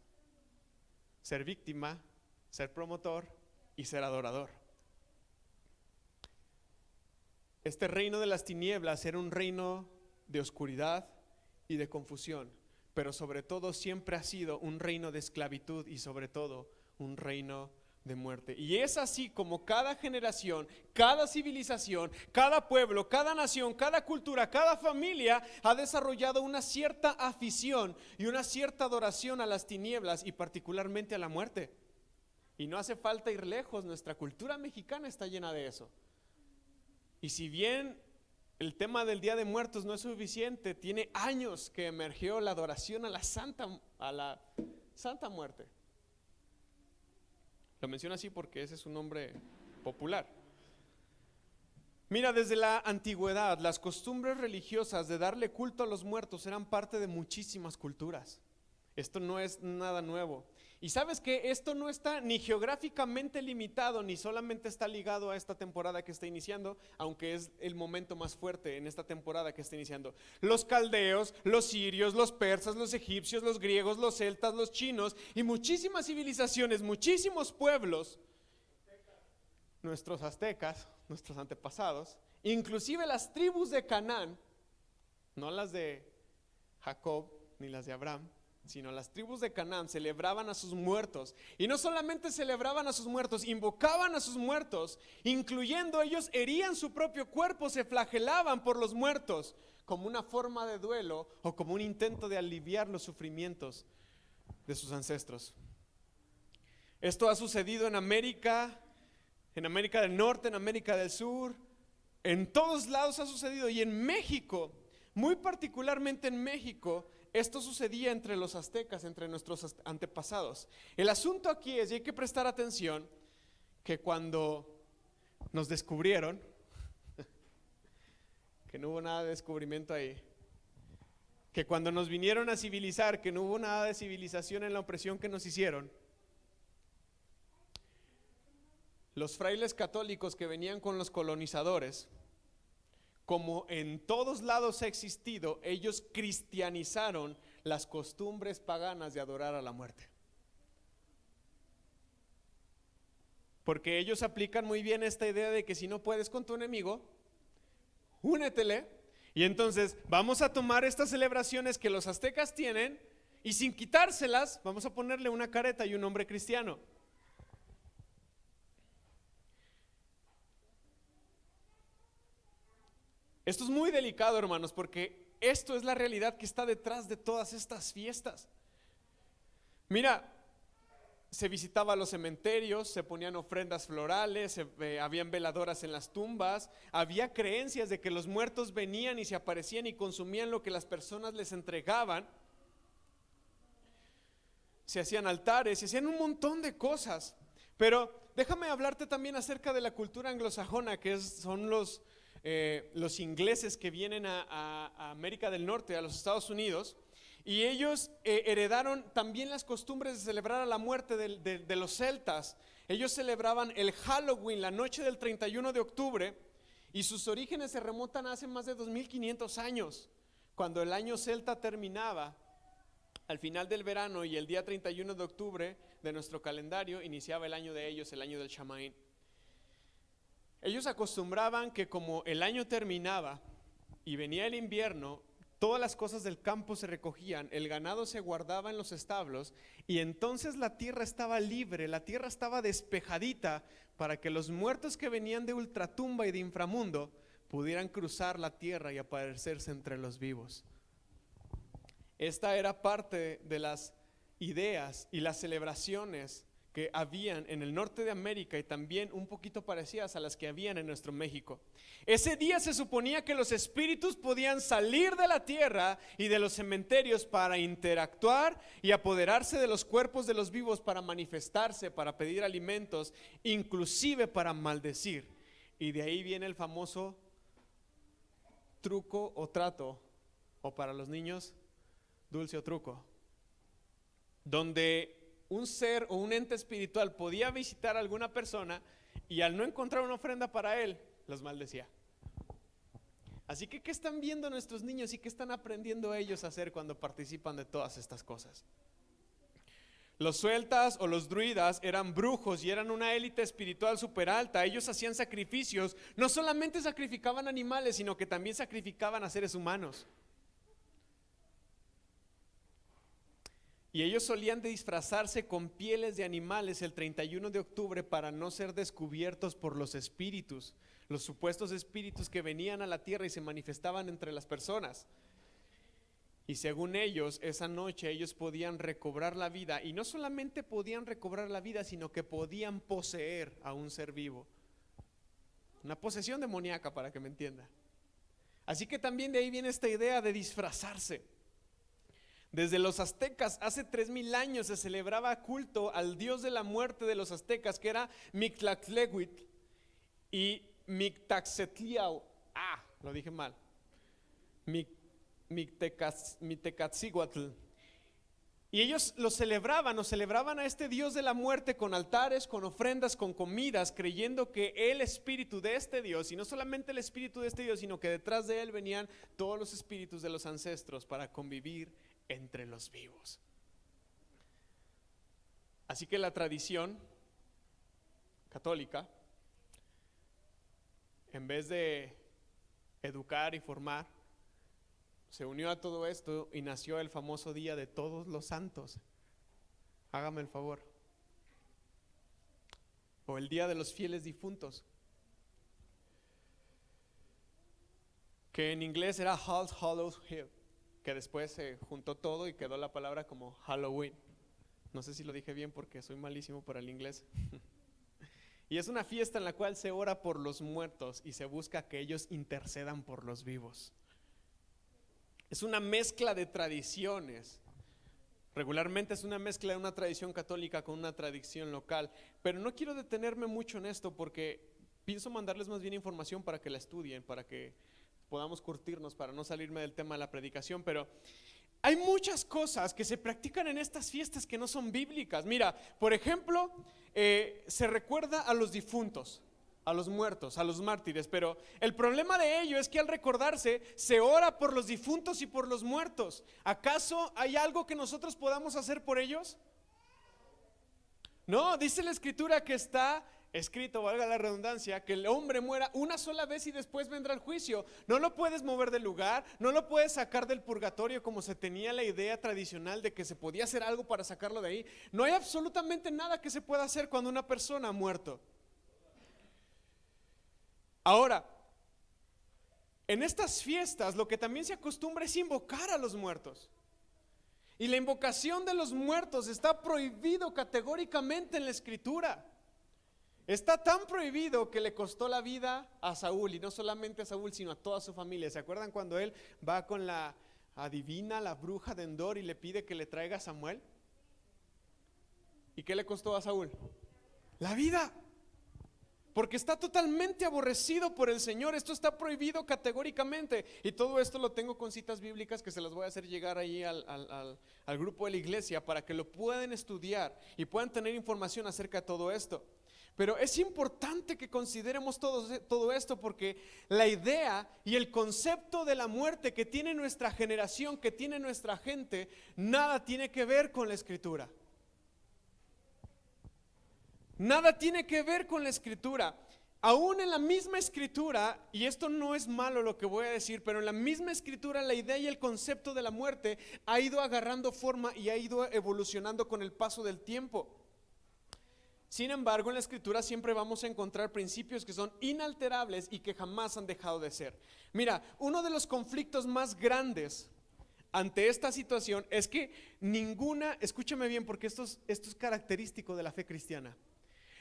ser víctima, ser promotor y ser adorador. Este reino de las tinieblas era un reino de oscuridad y de confusión, pero sobre todo siempre ha sido un reino de esclavitud y sobre todo un reino de muerte. Y es así como cada generación, cada civilización, cada pueblo, cada nación, cada cultura, cada familia ha desarrollado una cierta afición y una cierta adoración a las tinieblas y particularmente a la muerte. Y no hace falta ir lejos, nuestra cultura mexicana está llena de eso. Y si bien el tema del Día de Muertos no es suficiente, tiene años que emergió la adoración a la Santa Muerte. Lo menciono así porque ese es un nombre popular. Mira, desde la antigüedad, las costumbres religiosas de darle culto a los muertos eran parte de muchísimas culturas. Esto no es nada nuevo. Y sabes que esto no está ni geográficamente limitado, ni solamente está ligado a esta temporada que está iniciando, aunque es el momento más fuerte en esta temporada que está iniciando. Los caldeos, los sirios, los persas, los egipcios, los griegos, los celtas, los chinos y muchísimas civilizaciones, muchísimos pueblos, nuestros aztecas, nuestros antepasados, inclusive las tribus de Canaán, no las de Jacob ni las de Abraham, sino las tribus de Canaán celebraban a sus muertos. Y no solamente celebraban a sus muertos, invocaban a sus muertos, incluyendo ellos herían su propio cuerpo, se flagelaban por los muertos, como una forma de duelo o como un intento de aliviar los sufrimientos de sus ancestros. Esto ha sucedido en América del Norte, en América del Sur, en todos lados ha sucedido. Y en México, muy particularmente en México, esto sucedía entre los aztecas, entre nuestros antepasados. El asunto aquí es, y hay que prestar atención, que cuando nos descubrieron, que no hubo nada de descubrimiento ahí, que cuando nos vinieron a civilizar, que no hubo nada de civilización en la opresión que nos hicieron, los frailes católicos que venían con los colonizadores, como en todos lados ha existido, ellos cristianizaron las costumbres paganas de adorar a la muerte. Porque ellos aplican muy bien esta idea de que si no puedes con tu enemigo, únetele. Y entonces vamos a tomar estas celebraciones que los aztecas tienen y sin quitárselas, vamos a ponerle una careta y un nombre cristiano. Esto es muy delicado, hermanos, porque esto es la realidad que está detrás de todas estas fiestas. Mira, se visitaba los cementerios, se ponían ofrendas florales, habían veladoras en las tumbas, había creencias de que los muertos venían y se aparecían y consumían lo que las personas les entregaban. Se hacían altares, se hacían un montón de cosas. Pero déjame hablarte también acerca de la cultura anglosajona, que son los ingleses que vienen a América del Norte, a los Estados Unidos, y ellos heredaron también las costumbres de celebrar a la muerte de los celtas. Ellos celebraban el Halloween, la noche del 31 de octubre, y sus orígenes se remontan a hace más de 2500 años, cuando el año celta terminaba al final del verano y el día 31 de octubre de nuestro calendario iniciaba el año de ellos, el año del Shamaín. Ellos acostumbraban que como el año terminaba y venía el invierno, todas las cosas del campo se recogían, el ganado se guardaba en los establos y entonces la tierra estaba libre, la tierra estaba despejadita para que los muertos que venían de ultratumba y de inframundo pudieran cruzar la tierra y aparecerse entre los vivos. Esta era parte de las ideas y las celebraciones que habían en el norte de América y también un poquito parecidas a las que habían en nuestro México. Ese día se suponía que los espíritus podían salir de la tierra y de los cementerios para interactuar y apoderarse de los cuerpos de los vivos, para manifestarse, para pedir alimentos, inclusive para maldecir. Y de ahí viene el famoso truco o trato, o para los niños, dulce o truco, donde un ser o un ente espiritual podía visitar a alguna persona y al no encontrar una ofrenda para él, los maldecía. Así que, ¿qué están viendo nuestros niños y qué están aprendiendo ellos a hacer cuando participan de todas estas cosas? Los celtas o los druidas eran brujos y eran una élite espiritual súper alta. Ellos hacían sacrificios, no solamente sacrificaban animales, sino que también sacrificaban a seres humanos. Y ellos solían disfrazarse con pieles de animales el 31 de octubre para no ser descubiertos por los espíritus, los supuestos espíritus que venían a la tierra y se manifestaban entre las personas. Y según ellos, esa noche ellos podían recobrar la vida, y no solamente podían recobrar la vida, sino que podían poseer a un ser vivo. Una posesión demoníaca, para que me entienda. Así que también de ahí viene esta idea de disfrazarse. Desde los aztecas, hace 3000 años se celebraba culto al dios de la muerte de los aztecas, que era Mictlantecuhtli y Mictaxetliau. Lo dije mal. Mictecatzíhuatl. Y ellos lo celebraban, o celebraban a este Dios de la muerte con altares, con ofrendas, con comidas, creyendo que el espíritu de este Dios, y no solamente el espíritu de este Dios, sino que detrás de él venían todos los espíritus de los ancestros para convivir entre los vivos. Así que la tradición católica, en vez de educar y formar, se unió a todo esto y nació el famoso Día de Todos los Santos. Hágame el favor. O el Día de los Fieles Difuntos, que en inglés era All Hallows Eve, que después se juntó todo y quedó la palabra como Halloween. No sé si lo dije bien porque soy malísimo para el inglés. Y es una fiesta en la cual se ora por los muertos y se busca que ellos intercedan por los vivos. Es una mezcla de tradiciones. Regularmente es una mezcla de una tradición católica con una tradición local. Pero no quiero detenerme mucho en esto porque pienso mandarles más bien información para que la estudien, para que podamos curtirnos, para no salirme del tema de la predicación. Pero hay muchas cosas que se practican en estas fiestas que no son bíblicas. Mira, por ejemplo, se recuerda a los difuntos, a los muertos, a los mártires, pero el problema de ello es que al recordarse se ora por los difuntos y por los muertos. ¿Acaso hay algo que nosotros podamos hacer por ellos? No, dice la escritura que está escrito, valga la redundancia, que el hombre muera una sola vez y después vendrá el juicio. No lo puedes mover del lugar, no lo puedes sacar del purgatorio como se tenía la idea tradicional de que se podía hacer algo para sacarlo de ahí. No hay absolutamente nada que se pueda hacer cuando una persona ha muerto. Ahora, en estas fiestas lo que también se acostumbra es invocar a los muertos. Y la invocación de los muertos está prohibido categóricamente en la escritura. Está tan prohibido que le costó la vida a Saúl, y no solamente a Saúl, sino a toda su familia. ¿Se acuerdan cuando él va con la adivina, la bruja de Endor, y le pide que le traiga a Samuel? ¿Y qué le costó a Saúl? La vida. Porque está totalmente aborrecido por el Señor. Esto está prohibido categóricamente. Y todo esto lo tengo con citas bíblicas que se las voy a hacer llegar ahí al grupo de la iglesia para que lo puedan estudiar y puedan tener información acerca de todo esto. Pero es importante que consideremos todo esto, porque la idea y el concepto de la muerte que tiene nuestra generación, que tiene nuestra gente, nada tiene que ver con la escritura. Nada tiene que ver con la escritura. Aún en la misma escritura, y esto no es malo lo que voy a decir, pero en la misma escritura la idea y el concepto de la muerte ha ido agarrando forma y ha ido evolucionando con el paso del tiempo. Sin embargo, en la escritura siempre vamos a encontrar principios que son inalterables y que jamás han dejado de ser. Mira, uno de los conflictos más grandes ante esta situación es que ninguna, escúchame bien porque esto es característico de la fe cristiana.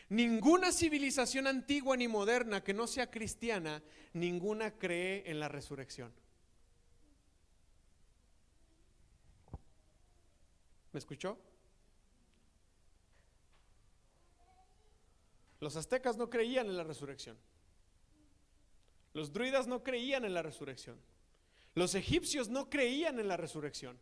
Ninguna civilización antigua ni moderna que no sea cristiana, ninguna cree en la resurrección. ¿Me escuchó? Los aztecas no creían en la resurrección. Los druidas no creían en la resurrección. Los egipcios no creían en la resurrección.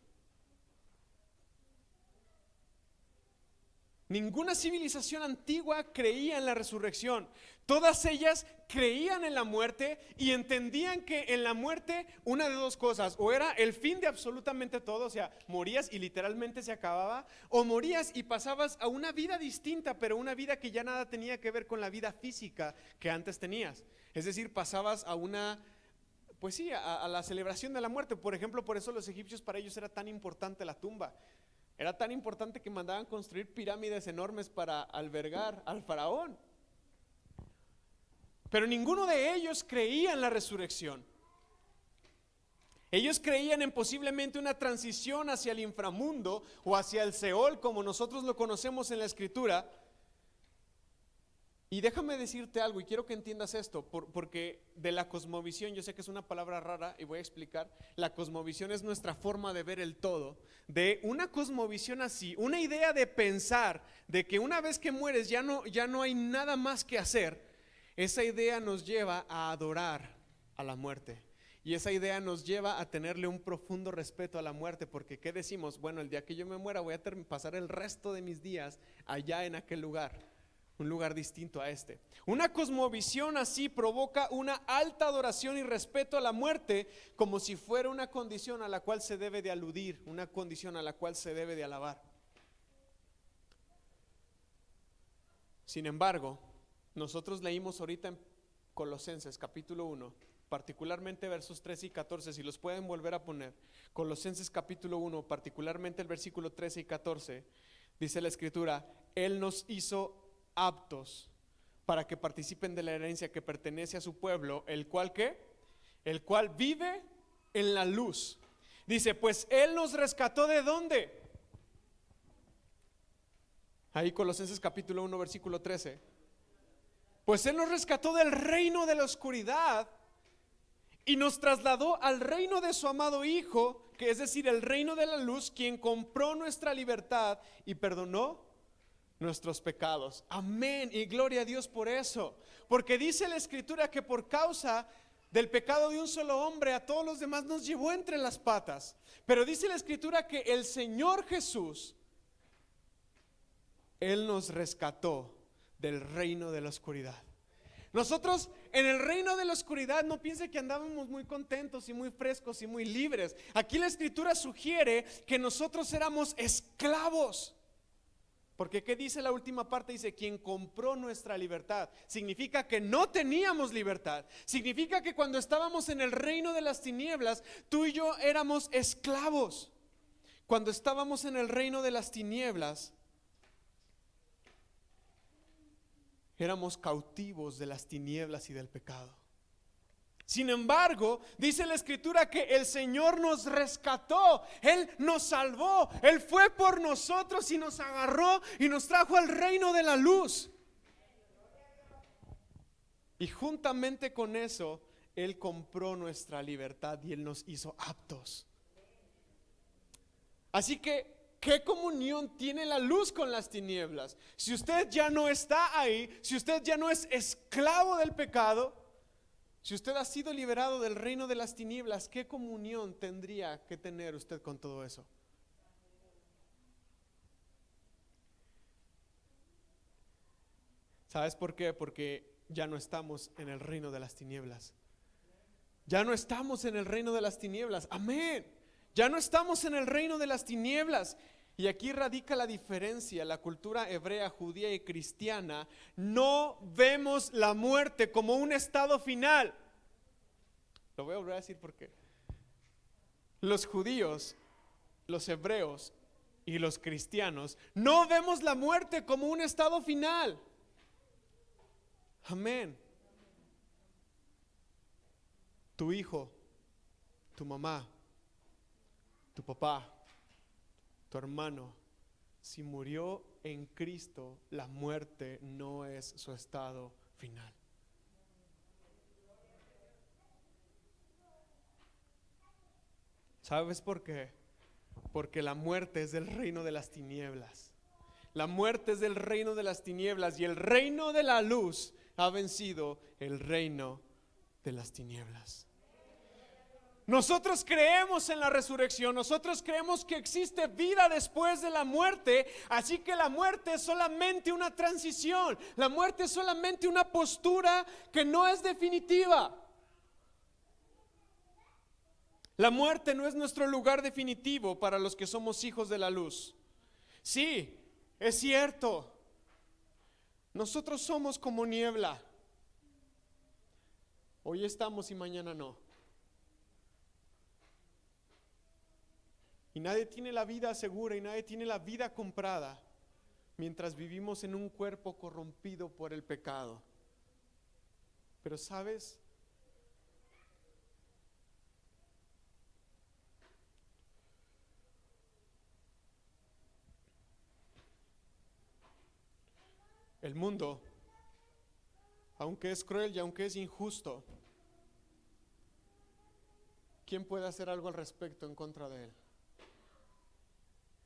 Ninguna civilización antigua creía en la resurrección. Todas ellas creían en la muerte y entendían que en la muerte una de dos cosas: o era el fin de absolutamente todo, o sea, morías y literalmente se acababa, o morías y pasabas a una vida distinta, pero una vida que ya nada tenía que ver con la vida física que antes tenías. Es decir, pasabas a una, pues sí, a la celebración de la muerte. Por ejemplo, por eso los egipcios, para ellos era tan importante la tumba. Era tan importante que mandaban construir pirámides enormes para albergar al faraón. Pero ninguno de ellos creía en la resurrección. Ellos creían en posiblemente una transición hacia el inframundo o hacia el Seol, como nosotros lo conocemos en la escritura. Y déjame decirte algo, y quiero que entiendas esto, porque de la cosmovisión, yo sé que es una palabra rara y voy a explicar. La cosmovisión es nuestra forma de ver el todo. De una cosmovisión así, una idea de pensar de que una vez que mueres ya no hay nada más que hacer, esa idea nos lleva a adorar a la muerte. Y esa idea nos lleva a tenerle un profundo respeto a la muerte, porque ¿qué decimos? Bueno, el día que yo me muera voy a pasar el resto de mis días allá en aquel lugar, un lugar distinto a este. Una cosmovisión así provoca una alta adoración y respeto a la muerte, como si fuera una condición a la cual se debe de aludir, una condición a la cual se debe de alabar. Sin embargo, nosotros leímos ahorita en Colosenses capítulo 1, particularmente versos 13 y 14, si los pueden volver a poner. Colosenses capítulo 1, particularmente el versículo 13 y 14, dice la escritura: Él nos hizo aptos para que participen de la herencia que pertenece a su pueblo, el cual ¿qué? El cual vive en la luz. Dice, pues Él nos rescató ¿de dónde? Ahí Colosenses capítulo 1 versículo 13. Pues Él nos rescató del reino de la oscuridad y nos trasladó al reino de su amado Hijo, que es decir, el reino de la luz, quien compró nuestra libertad y perdonó nuestros pecados. Amén, y gloria a Dios por eso, porque dice la escritura que por causa del pecado de un solo hombre a todos los demás nos llevó entre las patas. Pero dice la escritura que el Señor Jesús, Él nos rescató del reino de la oscuridad. Nosotros en el reino de la oscuridad, no piense que andábamos muy contentos y muy frescos y muy libres. Aquí la escritura sugiere que nosotros éramos esclavos. Porque ¿qué dice la última parte? Dice, quien compró nuestra libertad. Significa que no teníamos libertad. Significa que cuando estábamos en el reino de las tinieblas, tú y yo éramos esclavos. Cuando estábamos en el reino de las tinieblas, éramos cautivos de las tinieblas y del pecado. Sin embargo, dice la escritura que el Señor nos rescató, Él nos salvó, Él fue por nosotros y nos agarró y nos trajo al reino de la luz. Y juntamente con eso, Él compró nuestra libertad y Él nos hizo aptos. Así que, ¿qué comunión tiene la luz con las tinieblas? Si usted ya no está ahí, si usted ya no es esclavo del pecado, si usted ha sido liberado del reino de las tinieblas, ¿qué comunión tendría que tener usted con todo eso? ¿Sabes por qué? Porque ya no estamos en el reino de las tinieblas. Ya no estamos en el reino de las tinieblas. Amén. Ya no estamos en el reino de las tinieblas. Y aquí radica la diferencia. La cultura hebrea, judía y cristiana no vemos la muerte como un estado final. Lo voy a volver a decir porque los judíos, los hebreos y los cristianos no vemos la muerte como un estado final. Amén. Tu hijo, tu mamá, tu papá, tu hermano, si murió en Cristo, la muerte no es su estado final. ¿Sabes por qué? Porque la muerte es del reino de las tinieblas. La muerte es del reino de las tinieblas y el reino de la luz ha vencido el reino de las tinieblas. Nosotros creemos en la resurrección, nosotros creemos que existe vida después de la muerte, así que la muerte es solamente una transición, la muerte es solamente una postura que no es definitiva. La muerte no es nuestro lugar definitivo para los que somos hijos de la luz. Sí, es cierto, nosotros somos como niebla, hoy estamos y mañana no. Y nadie tiene la vida segura y nadie tiene la vida comprada mientras vivimos en un cuerpo corrompido por el pecado. Pero ¿sabes? El mundo, aunque es cruel y aunque es injusto, ¿quién puede hacer algo al respecto en contra de él?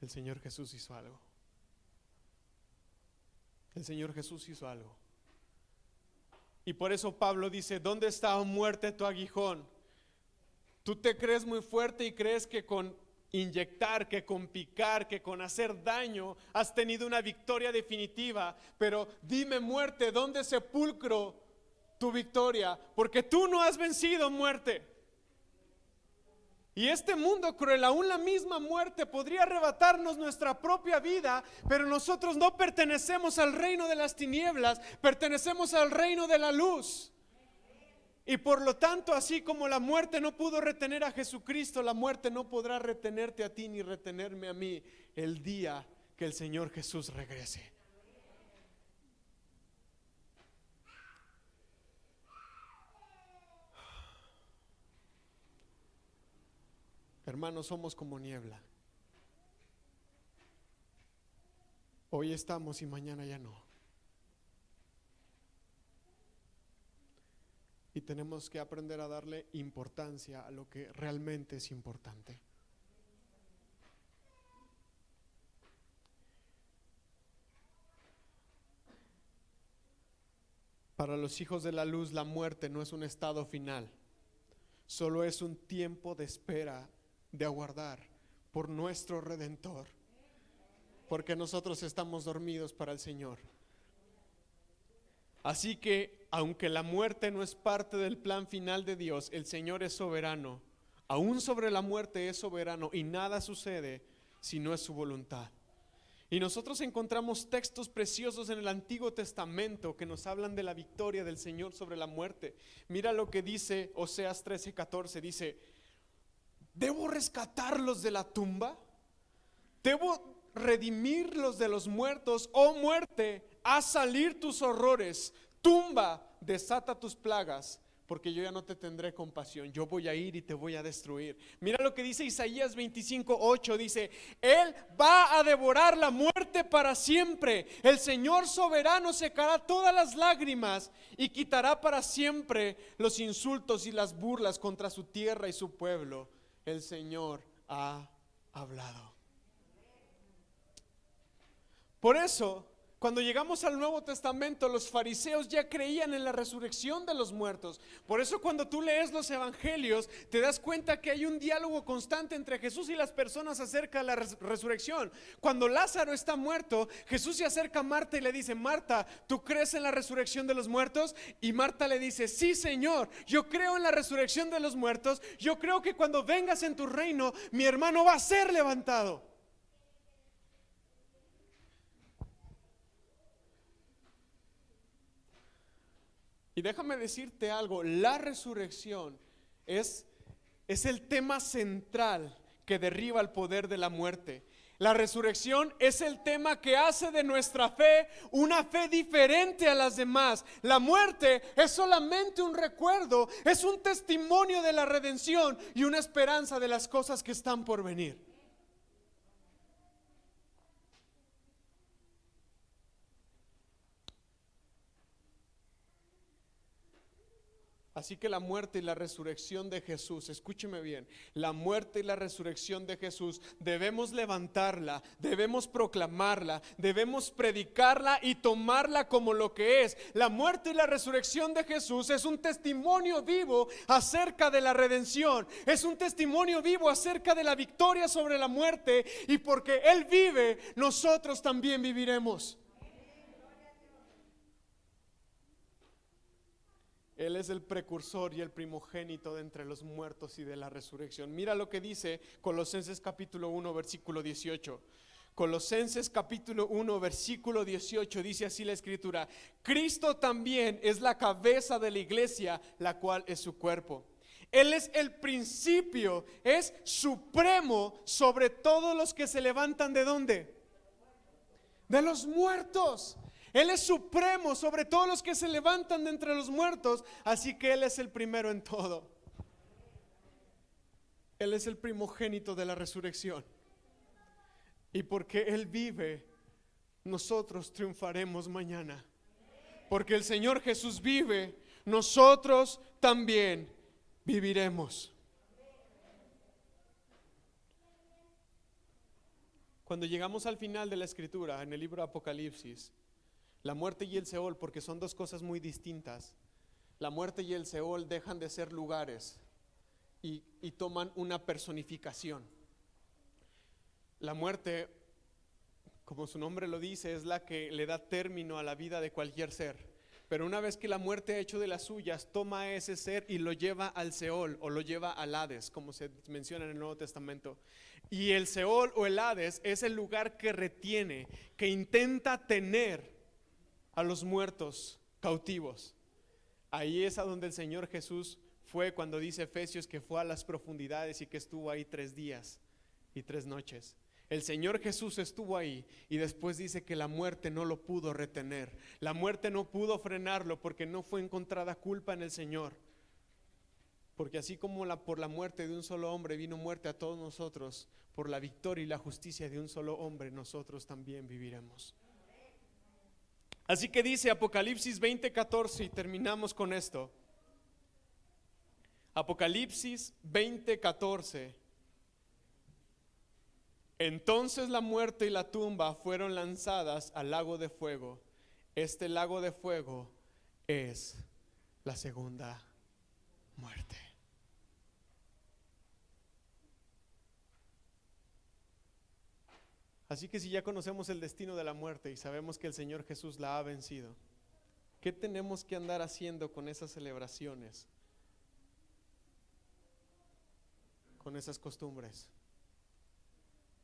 El Señor Jesús hizo algo. El Señor Jesús hizo algo. Y por eso Pablo dice, ¿dónde está, oh muerte, tu aguijón? Tú te crees muy fuerte y crees que con inyectar, que con picar, que con hacer daño has tenido una victoria definitiva. Pero dime, muerte, ¿dónde sepulcro tu victoria? Porque tú no has vencido, muerte. Y este mundo cruel, aún la misma muerte podría arrebatarnos nuestra propia vida, pero nosotros no pertenecemos al reino de las tinieblas, pertenecemos al reino de la luz. Y por lo tanto, así como la muerte no pudo retener a Jesucristo, la muerte no podrá retenerte a ti ni retenerme a mí el día que el Señor Jesús regrese. Hermanos, somos como niebla. Hoy estamos y mañana ya no. Y tenemos que aprender a darle importancia a lo que realmente es importante. Para los hijos de la luz, la muerte no es un estado final, solo es un tiempo de espera, de aguardar por nuestro Redentor, porque nosotros estamos dormidos para el Señor. Así que, aunque la muerte no es parte del plan final de Dios, el Señor es soberano. Aún sobre la muerte es soberano y nada sucede si no es su voluntad. Y nosotros encontramos textos preciosos en el Antiguo Testamento que nos hablan de la victoria del Señor sobre la muerte. Mira lo que dice Oseas 13:14, dice: ¿debo rescatarlos de la tumba? ¿Debo redimirlos de los muertos? Oh muerte, haz salir tus horrores. Tumba, desata tus plagas, porque yo ya no te tendré compasión. Yo voy a ir y te voy a destruir. Mira lo que dice Isaías 25:8, dice: Él va a devorar la muerte para siempre. El Señor soberano secará todas las lágrimas y quitará para siempre los insultos y las burlas contra su tierra y su pueblo. El Señor ha hablado. Por eso, cuando llegamos al Nuevo Testamento, los fariseos ya creían en la resurrección de los muertos. Por eso cuando tú lees los evangelios, te das cuenta que hay un diálogo constante entre Jesús y las personas acerca de la resurrección. Cuando Lázaro está muerto, Jesús se acerca a Marta y le dice: Marta, ¿tú crees en la resurrección de los muertos? Y Marta le dice: sí, Señor, yo creo en la resurrección de los muertos. Yo creo que cuando vengas en tu reino, mi hermano va a ser levantado. Y déjame decirte algo, la resurrección es el tema central que derriba el poder de la muerte. La resurrección es el tema que hace de nuestra fe una fe diferente a las demás. La muerte es solamente un recuerdo, es un testimonio de la redención y una esperanza de las cosas que están por venir. Así que la muerte y la resurrección de Jesús, escúcheme bien, la muerte y la resurrección de Jesús debemos levantarla, debemos proclamarla, debemos predicarla y tomarla como lo que es. La muerte y la resurrección de Jesús es un testimonio vivo acerca de la redención, es un testimonio vivo acerca de la victoria sobre la muerte, y porque Él vive, nosotros también viviremos. Él es el precursor y el primogénito de entre los muertos y de la resurrección. Mira lo que dice Colosenses capítulo 1 versículo 18. Colosenses capítulo 1 versículo 18 dice así la escritura: Cristo también es la cabeza de la iglesia, la cual es su cuerpo. Él es el principio, es supremo sobre todos los que se levantan. ¿De dónde? De los muertos. Él es supremo sobre todos los que se levantan de entre los muertos, así que Él es el primero en todo. Él es el primogénito de la resurrección. Y porque Él vive, nosotros triunfaremos mañana. Porque el Señor Jesús vive, nosotros también viviremos. Cuando llegamos al final de la escritura, en el libro de Apocalipsis, la muerte y el Seol, porque son dos cosas muy distintas. La muerte y el Seol dejan de ser lugares y toman una personificación. La muerte, como su nombre lo dice, es la que le da término a la vida de cualquier ser. Pero una vez que la muerte ha hecho de las suyas, toma a ese ser y lo lleva al Seol o lo lleva al Hades, como se menciona en el Nuevo Testamento. Y el Seol o el Hades es el lugar que retiene, que intenta tener a los muertos cautivos. Ahí es a donde el Señor Jesús fue cuando dice Efesios que fue a las profundidades y que estuvo ahí 3 días y 3 noches. El Señor Jesús estuvo ahí y después dice que la muerte no lo pudo retener. La muerte no pudo frenarlo porque no fue encontrada culpa en el Señor. Porque así como por la muerte de un solo hombre vino muerte a todos nosotros, por la victoria y la justicia de un solo hombre nosotros también viviremos. Así que dice Apocalipsis 20:14 y terminamos con esto. Apocalipsis 20:14. Entonces la muerte y la tumba fueron lanzadas al lago de fuego. Este lago de fuego es la segunda muerte. Así que si ya conocemos el destino de la muerte y sabemos que el Señor Jesús la ha vencido, ¿qué tenemos que andar haciendo con esas celebraciones? Con esas costumbres,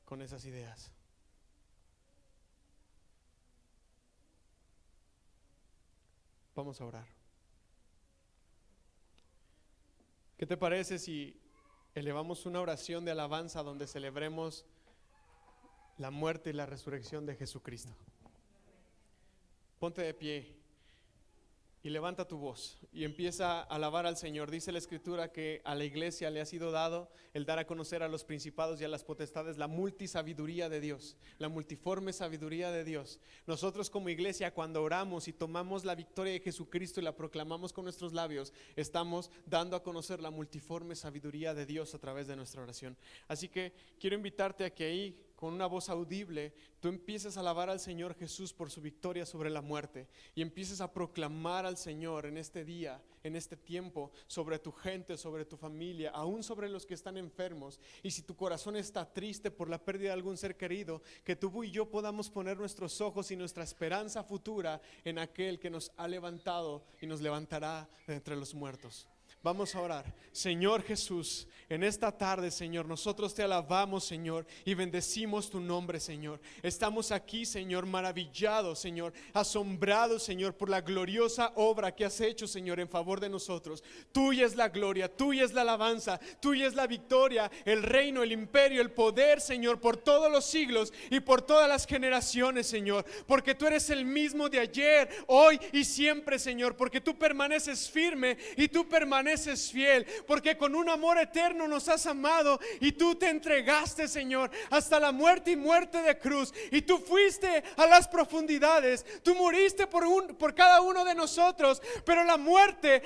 con esas ideas. Vamos a orar. ¿Qué te parece si elevamos una oración de alabanza donde celebremos la muerte y la resurrección de Jesucristo? Ponte de pie y levanta tu voz y empieza a alabar al Señor. Dice la Escritura que a la iglesia le ha sido dado el dar a conocer a los principados y a las potestades la multisabiduría de Dios, la multiforme sabiduría de Dios. Nosotros como iglesia, cuando oramos y tomamos la victoria de Jesucristo y la proclamamos con nuestros labios, estamos dando a conocer la multiforme sabiduría de Dios a través de nuestra oración. Así que quiero invitarte a que ahí, con una voz audible, tú empieces a alabar al Señor Jesús por su victoria sobre la muerte y empieces a proclamar al Señor en este día, en este tiempo, sobre tu gente, sobre tu familia, aún sobre los que están enfermos. Y si tu corazón está triste por la pérdida de algún ser querido, que tú y yo podamos poner nuestros ojos y nuestra esperanza futura en aquel que nos ha levantado y nos levantará de entre los muertos. Vamos a orar. Señor Jesús, en esta tarde, Señor, nosotros te alabamos, Señor, y bendecimos tu nombre, Señor. Estamos aquí, Señor, maravillados, Señor, asombrados, Señor, por la gloriosa obra que has hecho, Señor, en favor de nosotros. Tuya es la gloria, tuya es la alabanza, tuya es la victoria, el reino, el imperio, el poder, Señor, por todos los siglos y por todas las generaciones, Señor, porque tú eres el mismo de ayer, hoy y siempre, Señor, porque tú permaneces firme y tú permaneces fiel, porque con un amor eterno nos has amado y tú te entregaste, Señor, hasta la muerte y muerte de cruz, y tú fuiste a las profundidades, tú moriste por cada uno de nosotros, pero la muerte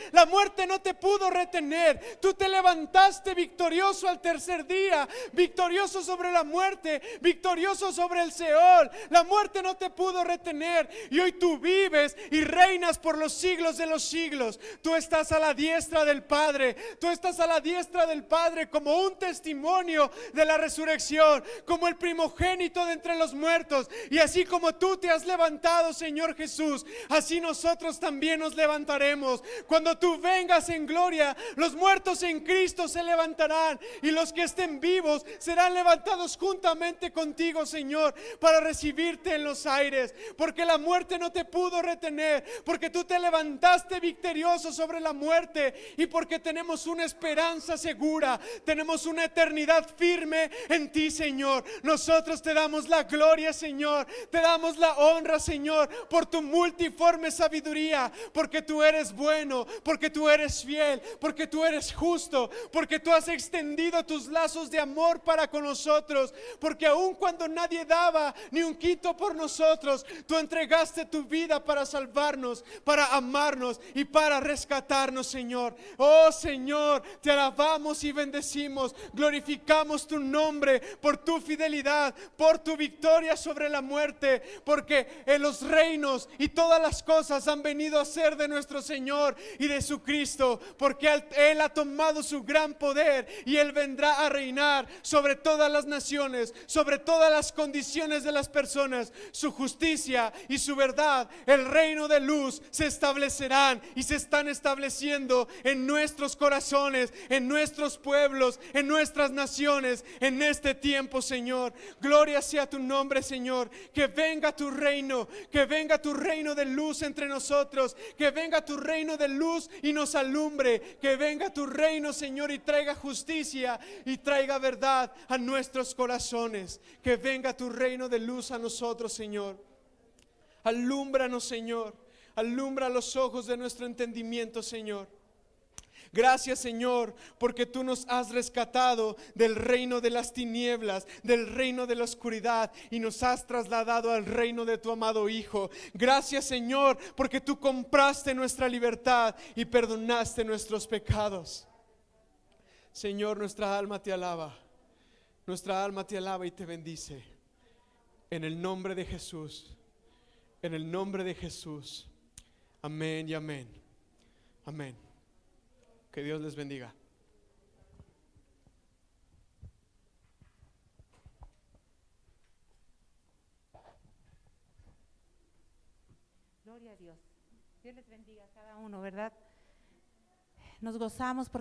no te pudo retener. Tú te levantaste victorioso al tercer día, victorioso sobre la muerte, victorioso sobre el Seol. La muerte no te pudo retener y hoy tú vives y reinas por los siglos de los siglos. Tú estás a la diestra del Padre, tú estás a la diestra del Padre como un testimonio de la resurrección, como el primogénito de entre los muertos. Y así como tú te has levantado, Señor Jesús, así nosotros también nos levantaremos. Cuando tú vengas en gloria, los muertos en Cristo se levantarán y los que estén vivos serán levantados juntamente contigo, Señor, para recibirte en los aires, porque la muerte no te pudo retener, porque tú te levantaste victorioso sobre la muerte y porque tenemos una esperanza segura, tenemos una eternidad firme en ti, Señor. Nosotros te damos la gloria, Señor, te damos la honra, Señor, por tu multiforme sabiduría, porque tú eres bueno, porque tú eres fiel, porque tú eres justo, porque tú has extendido tus lazos de amor para con nosotros, porque aun cuando nadie daba ni un quinto por nosotros, tú entregaste tu vida para salvarnos, para amarnos y para rescatarnos, Señor. Oh Señor, te alabamos y bendecimos, glorificamos tu nombre por tu fidelidad, por tu victoria sobre la muerte, porque en los reinos y todas las cosas han venido a ser de nuestro Señor y de su Cristo, porque Él ha tomado su gran poder y Él vendrá a reinar sobre todas las naciones, sobre todas las condiciones de las personas. Su justicia y su verdad, el reino de luz se establecerán y se están estableciendo en nuestros corazones, en nuestros pueblos, en nuestras naciones, en este tiempo, Señor. Gloria sea tu nombre, Señor. Que venga tu reino, que venga tu reino de luz entre nosotros, que venga tu reino de luz y nos alumbre, que venga tu reino, Señor, y traiga justicia y traiga verdad a nuestros corazones. Que venga tu reino de luz a nosotros, Señor. Alúmbranos, Señor. Alumbra los ojos de nuestro entendimiento, Señor. Gracias, Señor, porque tú nos has rescatado del reino de las tinieblas, del reino de la oscuridad, y nos has trasladado al reino de tu amado Hijo. Gracias, Señor, porque tú compraste nuestra libertad y perdonaste nuestros pecados. Señor, nuestra alma te alaba. Nuestra alma te alaba y te bendice. En el nombre de Jesús. En el nombre de Jesús. Amén y amén. Amén. Que Dios les bendiga. Gloria a Dios. Dios les bendiga a cada uno, ¿verdad? Nos gozamos porque